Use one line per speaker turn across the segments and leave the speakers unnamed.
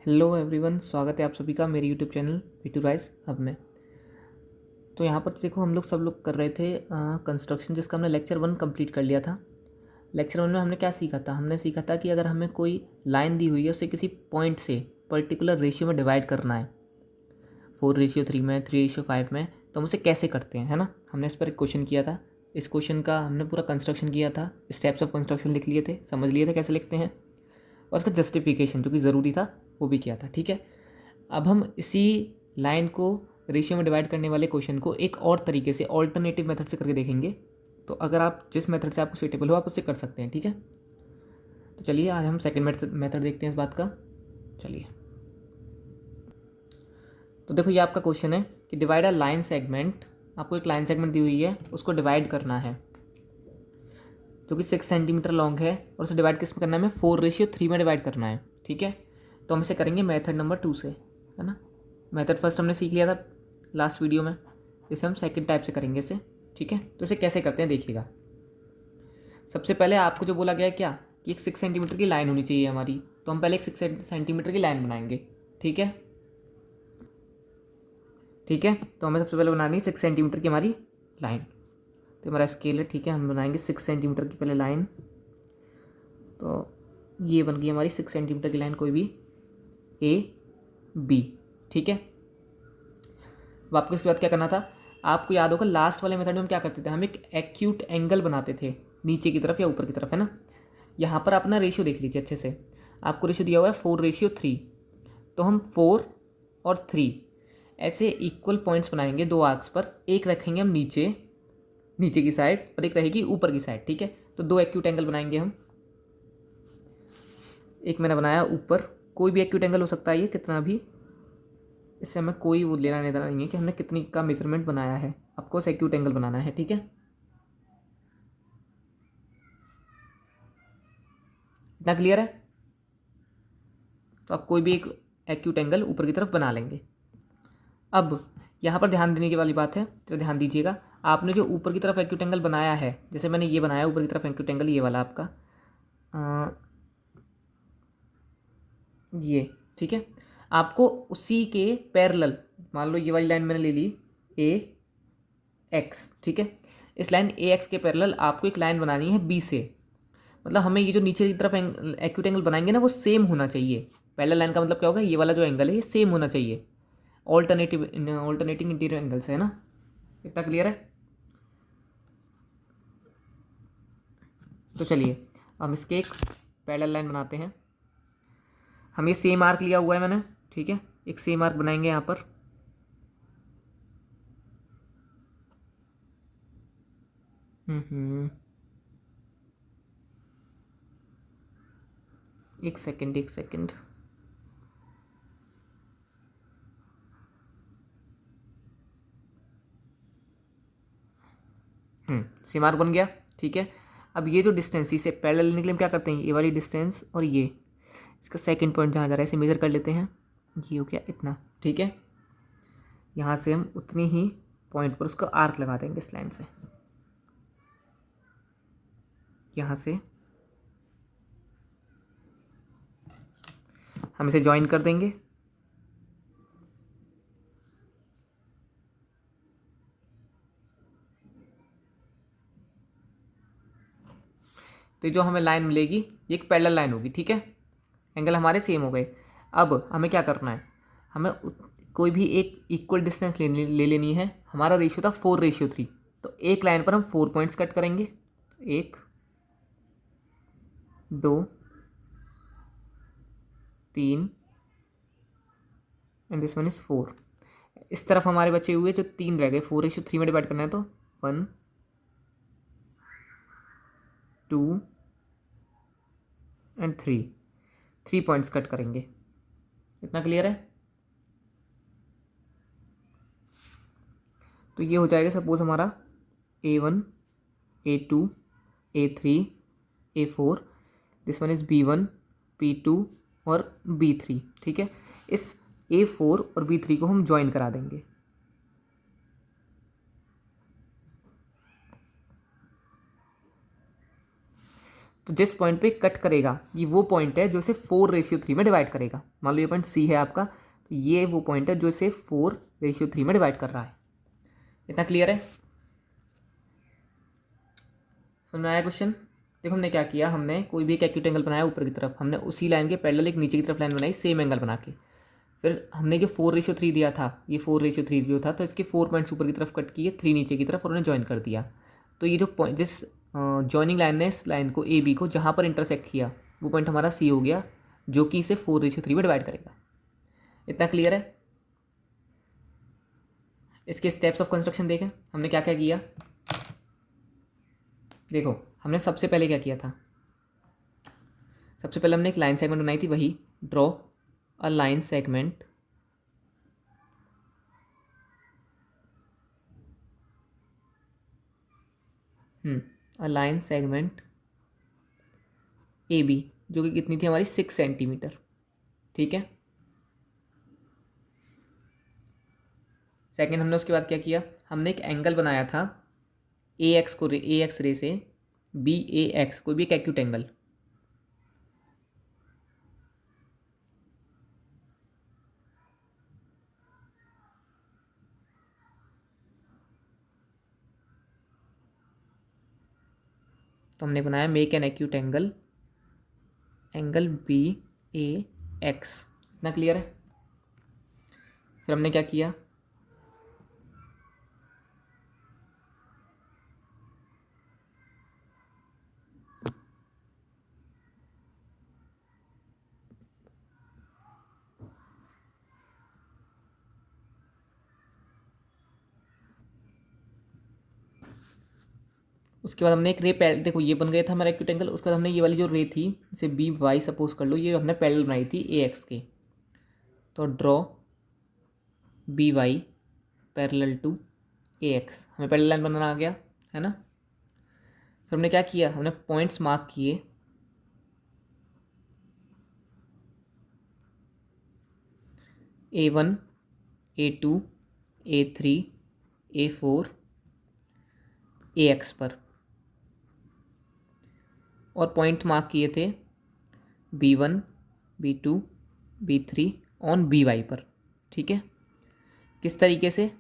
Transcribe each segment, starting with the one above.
Hello everyone, स्वागत है आप सभी का मेरे YouTube channel V2 rice hub में। तो यहाँ पर देखो हम लोग सब लोग कर रहे थे कंस्ट्रक्शन, जिसका हमने लेक्चर 1 कंप्लीट कर लिया था। लेक्चर 1 में हमने क्या सीखा था? हमने सीखा था कि अगर हमें कोई लाइन दी हुई है उसे किसी पॉइंट से पर्टिकुलर रेशियो में डिवाइड करना है, 4:3 में, 3:5 में, तो हम उसे कैसे करते हैं, है ना। हमने इस पर एक क्वेश्चन किया था। इस क्वेश्चन का हमने पूरा कंस्ट्रक्शन किया था, स्टेप्स ऑफ कंस्ट्रक्शन लिख लिए थे, समझ लिए थे कैसे लिखते हैं, और उसका जस्टिफिकेशन जो कि ज़रूरी था वो भी किया था। ठीक है, अब हम इसी लाइन को रेशियो में डिवाइड करने वाले क्वेश्चन को एक और तरीके से ऑल्टरनेटिव मेथड से करके देखेंगे। तो अगर आप जिस मेथड से आपको सूटेबल हो आप उससे कर सकते हैं। ठीक है, तो चलिए आज हम सेकंड मेथड देखते हैं इस बात का। चलिए, तो देखो ये आपका क्वेश्चन है कि डिवाइड अ लाइन सेगमेंट। आपको एक लाइन सेगमेंट दी हुई है, उसको डिवाइड करना है जो कि 6 सेंटीमीटर लॉन्ग है, और उसे डिवाइड किस में करना है? हमें 4:3 में डिवाइड करना है। ठीक है, तो हम इसे करेंगे मेथड नंबर 2 से, है ना। मेथड फर्स्ट हमने सीख लिया था लास्ट वीडियो में, इसे हम सेकंड टाइप से करेंगे इसे। ठीक है, तो इसे कैसे करते हैं देखिएगा। सबसे पहले आपको जो बोला गया है क्या, कि एक 6 सेंटीमीटर की लाइन होनी चाहिए हमारी, तो हम पहले एक 6 सेंटीमीटर की लाइन बनाएंगे। ठीक है, ठीक है, तो हमें सबसे पहले बनानी है 6 सेंटीमीटर की हमारी लाइन। तो हमारा स्केल है, ठीक है, हम बनाएंगे 6 सेंटीमीटर की पहले लाइन। तो ये बन गई हमारी 6 सेंटीमीटर की लाइन, कोई भी ए बी। ठीक है, अब आपको इसके बाद क्या करना था? आपको याद होगा लास्ट वाले मेथड में हम क्या करते थे, हम एक एक्यूट एंगल बनाते थे नीचे की तरफ या ऊपर की तरफ, है ना। यहाँ पर अपना रेशियो देख लीजिए अच्छे से। आपको रेशियो दिया हुआ है 4:3, तो हम 4 और 3 ऐसे इक्वल पॉइंट्स बनाएंगे दो आर्क्स पर। एक रखेंगे हम नीचे नीचे की साइड और एक रहेगी ऊपर की साइड। ठीक है, तो दो एक्यूट एंगल बनाएंगे हम। एक मैंने बनाया ऊपर, कोई भी एक्यूट एंगल हो सकता है ये कितना भी, इससे हमें कोई वो लेना देना नहीं है कि हमने कितनी का मेजरमेंट बनाया है, आपको एक्यूट एंगल बनाना है। ठीक है, इतना क्लियर है? तो आप कोई भी एक एक्यूट एंगल ऊपर की तरफ बना लेंगे। अब यहाँ पर ध्यान देने की वाली बात है, तो ध्यान दीजिएगा। आपने जो ऊपर की तरफ एक्यूट एंगल बनाया है, जैसे मैंने ये बनाया ऊपर की तरफ एक्यूट एंगल, ये वाला आपका ये, ठीक है, आपको उसी के पैरेलल, मान लो ये वाली लाइन मैंने ले ली ए एक्स। ठीक है, इस लाइन ए एक्स के पैरेलल आपको एक लाइन बनानी है बी से। मतलब हमें ये जो नीचे की तरफ एक्यूट एंगल बनाएंगे ना, वो सेम होना चाहिए। पैरेलल लाइन का मतलब क्या होगा, ये वाला जो एंगल है ये सेम होना चाहिए। ऑल्टरनेटिंग इंटीरियर एंगल्स है ना। इतना क्लियर है? तो चलिए हम इसके एक पैरेलल लाइन बनाते हैं। हम ये सेम आर्क लिया हुआ है मैंने, ठीक है, एक सेम आर्क बनाएंगे यहाँ पर। एक सेकंड, एक सेकंड। सेम आर्क बन गया। ठीक है, अब ये जो डिस्टेंस इसे पैरेलल लेने के लिए हम क्या करते हैं, ये वाली डिस्टेंस और ये इसका सेकंड पॉइंट जहाँ जा रहा है इसे मेजर कर लेते हैं। ये हो गया इतना। ठीक है, यहाँ से हम उतनी ही पॉइंट पर उसका आर्क लगा देंगे इस लाइन से। यहाँ से हम इसे ज्वाइन कर देंगे। तो जो हमें लाइन मिलेगी ये एक पैरेलल लाइन होगी। ठीक है, एंगल हमारे सेम हो गए। अब हमें क्या करना है, हमें कोई भी एक इक्वल डिस्टेंस ले लेनी है। हमारा रेशियो था 4:3, तो एक लाइन पर हम 4 पॉइंट्स कट करेंगे। 1 2 3 एंड दिस वन इज 4। इस तरफ हमारे बचे हुए जो 3 रह गए, 4:3 में डिवाइड करना है, तो 1 2 एंड 3 पॉइंट्स कट करेंगे। इतना क्लियर है? तो ये हो जाएगा सपोज हमारा A1 A2 A3 A4, this one is B1 B2 और B3। ठीक है, इस A4 और B3 को हम ज्वाइन करा देंगे। तो जिस पॉइंट पे कट करेगा ये वो पॉइंट है जो इसे 4:3 में डिवाइड करेगा। मान लो ये पॉइंट सी है आपका, तो ये वो पॉइंट है जो इसे 4:3 में डिवाइड कर रहा है। इतना क्लियर है? समझ में आया क्वेश्चन? देखो हमने क्या किया, हमने कोई भी एक एक्यूट एंगल बनाया ऊपर की तरफ, हमने उसी लाइन के पैरेलल एक नीचे की तरफ लाइन बनाई सेम एंगल बना के। फिर हमने जो 4:3 दिया था, ये 4:3 जो था, तो इसके 4 पॉइंट्स ऊपर की तरफ कट किए, 3 नीचे की तरफ, और उन्हें ज्वाइन कर दिया। तो ये जो पॉइंट, जिस जॉइनिंग लाइन ने इस लाइन को ए बी को जहाँ पर इंटरसेक्ट किया, वो पॉइंट हमारा सी हो गया, जो कि इसे 4:3 में डिवाइड करेगा। इतना क्लियर है? इसके स्टेप्स ऑफ कंस्ट्रक्शन देखें, हमने क्या क्या किया। देखो हमने सबसे पहले क्या किया था, सबसे पहले हमने एक लाइन सेगमेंट बनाई थी, वही draw a line segment a line segment A B, जो कि कितनी थी हमारी 6 सेंटीमीटर। ठीक है। सेकेंड हमने उसके बाद क्या किया, हमने एक एंगल बनाया था ए एक्स रे से बी ए एक्स, कोई भी एक एक्यूट एंगल। तो हमने बनाया make an acute angle, angle B A X. इतना क्लियर है? फिर हमने क्या किया, उसके बाद हमने एक रे पैरेलल, देखो ये बन गया था हमारा एक्यूट एंगल। उसके बाद हमने ये वाली जो रे थी, इसे बी वाई सपोज कर लो, ये हमने पैरेलल बनाई थी ए एक्स के। तो draw B Y parallel to A X, हमें पैरेलल लाइन बनाना आ गया है ना। फिर हमने क्या किया, हमने पॉइंट्स मार्क किए, A1 A2 A3 A4 AX पर, और पॉइंट मार्क किए थे B1 B2 B3 on BY पर। ठीक है। किस तरीके से,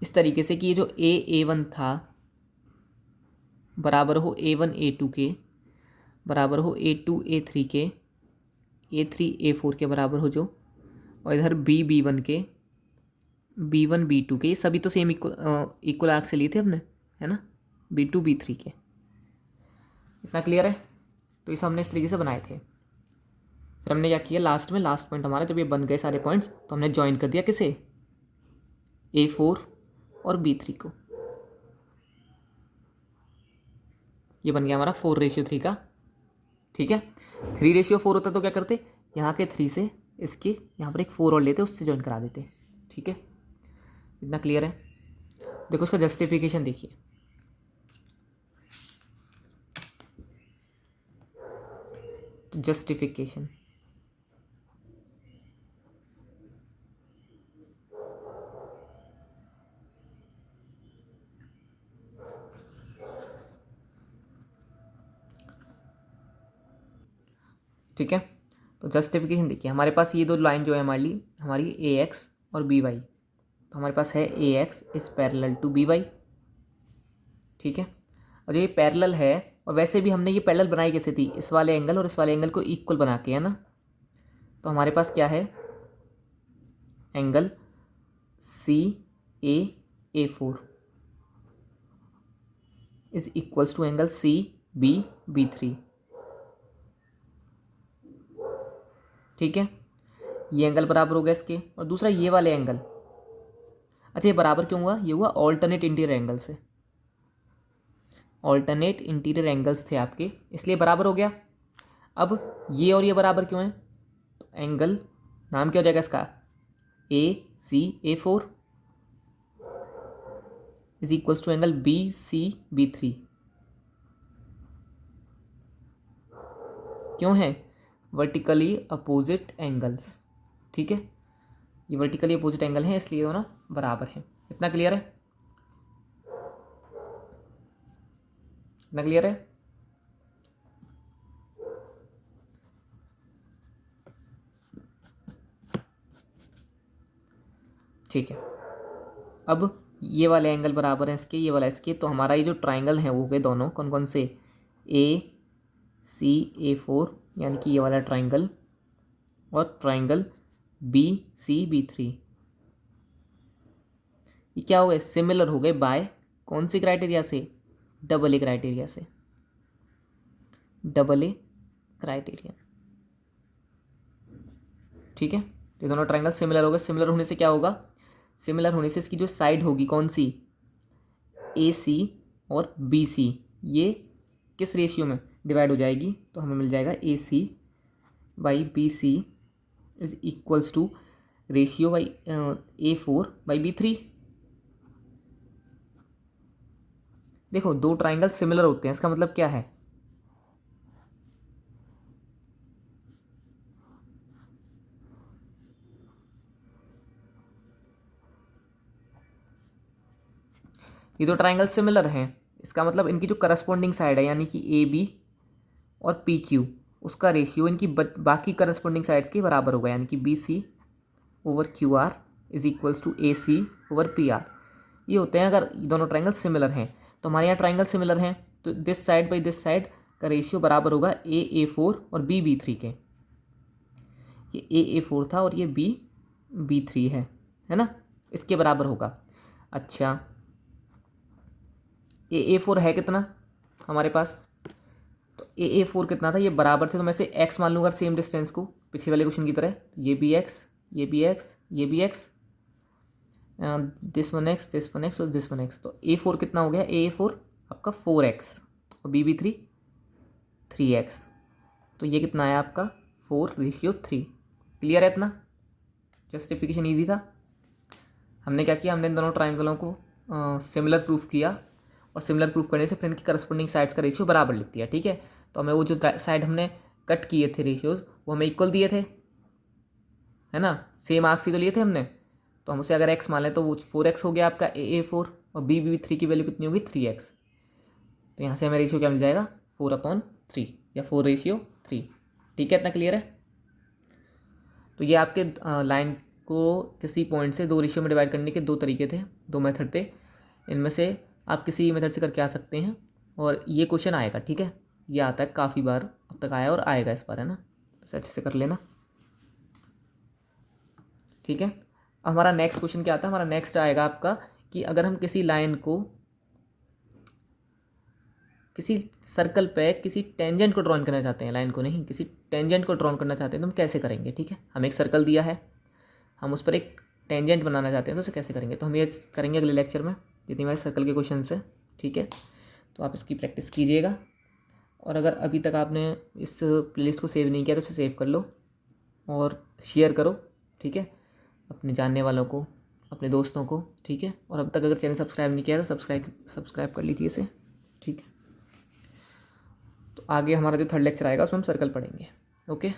इस तरीके से कि ये जो A1 था बराबर हो A1 A2 के, बराबर हो A2 A3 के, A3 A4 के बराबर हो जो, और इधर B1 के, B1 B2 के, ये सभी तो सेम इक्वल आर्क से लिए थे हमने, है ना, B2 B3 के। इतना क्लियर है? तो इसे हमने इस तरीके से बनाए थे। फिर हमने क्या किया, लास्ट में, लास्ट पॉइंट हमारा जब ये बन गए सारे पॉइंट्स, तो हमने ज्वाइन कर दिया किसे, A4 और B3 को। ये बन गया हमारा 4:3 का। ठीक है। 3:4 होता तो क्या करते, यहाँ के 3 से इसके यहाँ पर एक 4 और लेते, उससे ज्वाइन करा देते। ठीक है। इतना क्लियर है? देखो उसका जस्टिफिकेशन देखिए, तो जस्टिफिकेशन, ठीक है। तो जस्टिफिकेशन देखिए, हमारे पास ये दो लाइन जो है हमारी ए एक्स और बी वाई, तो हमारे पास है A X is parallel to B Y. ठीक है। और ये पैरेलल है, और वैसे भी हमने ये पैरेलल बनाई कैसे थी, इस वाले एंगल और इस वाले एंगल को इक्वल बना के, है ना। तो हमारे पास क्या है, angle CAA4 is equals to angle CBB3। ठीक है। ये एंगल बराबर हो गया इसके, और दूसरा ये वाले एंगल, अच्छा ये बराबर क्यों हुआ, ये हुआ ऑल्टरनेट इंटीरियर एंगल से, ऑल्टरनेट इंटीरियर एंगल्स थे आपके, इसलिए बराबर हो गया। अब ये और ये बराबर क्यों है, तो एंगल नाम क्या हो जाएगा इसका, ACA4 is equals to angle BCB3। क्यों है, वर्टिकली अपोजिट एंगल्स। ठीक है। ये वर्टिकली अपोजिट एंगल है, इसलिए दोनों बराबर है। इतना क्लियर है? ना क्लियर है? ठीक है, अब ये वाले एंगल बराबर हैं इसके, ये वाला इसके, तो हमारा ये जो ट्राइंगल है वो गए दोनों कौन कौन से, AC A4 यानी कि ये वाला ट्राइंगल, और ट्राइंगल BCB3, ये क्या हो गए, सिमिलर हो गए बाय कौन सी क्राइटेरिया से, AA क्राइटेरिया से, AA क्राइटेरिया। ठीक है, तो दोनों ट्राइंगल सिमिलर हो गए। सिमिलर होने से क्या होगा, सिमिलर होने से इसकी जो साइड होगी कौन सी, AC और BC, ये किस रेशियो में डिवाइड हो जाएगी, तो हमें मिल जाएगा AC/BC is equals to ratio by A4/B3। देखो दो ट्राइंगल सिमिलर होते हैं, इसका मतलब क्या है, ये दो ट्राइंगल सिमिलर हैं, इसका मतलब इनकी जो करस्पॉन्डिंग साइड है यानी कि AB और PQ, उसका रेशियो इनकी बाकी करस्पॉन्डिंग साइड्स के बराबर होगा, यानी कि BC/QR is equals to AC/PR। ये होते हैं अगर दोनों ट्राइंगल सिमिलर हैं। तो हमारे यहाँ ट्राइंगल सिमिलर हैं तो this side by this side का रेशियो बराबर होगा AA4 और BB3 के। ये AA4 था और ये BB3 है ना, इसके बराबर होगा। अच्छा, AA4 है कितना हमारे पास, तो AA4 कितना था, ये बराबर थे, तो मैं से x मान लूँगा सेम डिस्टेंस को पिछले वाले क्वेश्चन की तरह, ये भी x, ये भी x, ये भी x, दिस वन x और दिस वन x। तो A4 कितना हो गया, AA4 आपका 4x और BB3 3x, तो ये कितना है आपका 4:3। क्लियर है इतना, जस्टिफिकेशन ईजी था। हमने क्या किया, हमने इन दोनों ट्राइंगलों को सिमिलर प्रूफ किया, और सिमिलर प्रूफ करने से फिर इनकी करस्पॉन्डिंग साइड्स का रेशियो बराबर लिख दिया। ठीक है, तो हमें वो जो साइड हमने कट किए थे रेशियोज वो हमें इक्वल दिए थे, है ना, सेम मार्क्स ही तो लिए थे हमने, तो हम उसे अगर x मान लें तो वो 4x हो गया आपका AA4, और BB3 की वैल्यू कितनी होगी 3x। तो यहाँ से हमें रेशियो क्या मिल जाएगा 4/3 या 4:3। ठीक है, इतना क्लियर है। तो ये आपके लाइन को किसी पॉइंट से दो रेशियो में डिवाइड करने के दो तरीके थे, दो मेथड थे, इनमें से आप किसी मेथड से करके आ सकते हैं, और ये क्वेश्चन आएगा। ठीक है, ये आता है काफ़ी बार, अब तक आया और आएगा इस बार, है ना, तो अच्छे से कर लेना। ठीक है, अब हमारा नेक्स्ट क्वेश्चन क्या आता है, हमारा नेक्स्ट आएगा आपका कि अगर हम किसी लाइन को किसी सर्कल पे किसी टेंजेंट को ड्रॉ करना चाहते हैं, लाइन को नहीं, किसी टेंजेंट को ड्रॉ करना चाहते हैं, तो हम कैसे करेंगे। ठीक है, हमें एक सर्कल दिया है, हम उस पर एक टेंजेंट बनाना चाहते हैं, तो उसे कैसे करेंगे, तो हम ये करेंगे अगले लेक्चर में, जितनी हमारे सर्कल के क्वेश्चन है। ठीक है, तो आप इसकी प्रैक्टिस कीजिएगा, और अगर अभी तक आपने इस प्लेलिस्ट को सेव नहीं किया तो इसे सेव कर लो और शेयर करो। ठीक है, अपने जानने वालों को, अपने दोस्तों को। ठीक है, और अब तक अगर चैनल सब्सक्राइब नहीं किया तो सब्सक्राइब कर लीजिए इसे। ठीक है, तो आगे हमारा जो थर्ड लेक्चर आएगा उसमें हम सर्कल पढ़ेंगे। ओके।